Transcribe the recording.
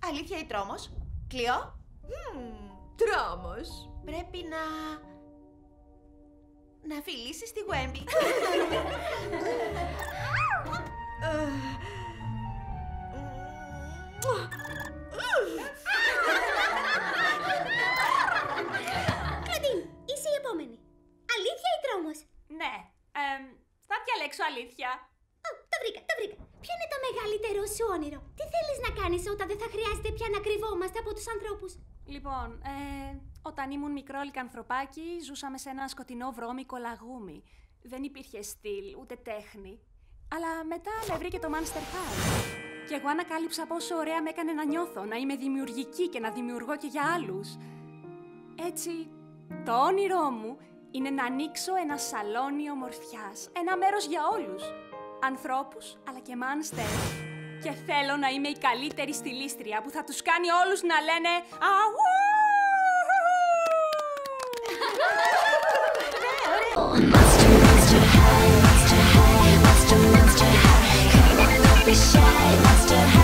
Αλήθεια ή τρόμος? Κλειό? Τρόμος. Πρέπει να φιλήσεις τη Γουέμπι. Κλοντίν, είσαι η επόμενη. Αλήθεια ή τρόμος? Ναι, θα διαλέξω αλήθεια. Το βρήκα. Ποιο είναι το μεγαλύτερο σου όνειρο? Τι θέλεις να κάνεις όταν δεν θα χρειάζεται πια να κρυβόμαστε από τους ανθρώπους? Λοιπόν, όταν ήμουν μικρό λικανθρωπάκι, ζούσαμε σε ένα σκοτεινό βρώμικο λαγούμι. Δεν υπήρχε στυλ, ούτε τέχνη. Αλλά μετά με βρήκε το Monster High. Και εγώ ανακάλυψα πόσο ωραία με έκανε να νιώθω, να είμαι δημιουργική και να δημιουργώ και για άλλους. Έτσι, το όνειρό μου είναι να ανοίξω ένα σαλόνι ομορφιάς. Ένα μέρος για όλους. Ανθρώπους, αλλά και μάνστερ. Και θέλω να είμαι η καλύτερη στιλίστρια που θα τους κάνει όλους να λένε «Αου!» Monster high, monster high, monster high. Come on, don't be shy, monster high.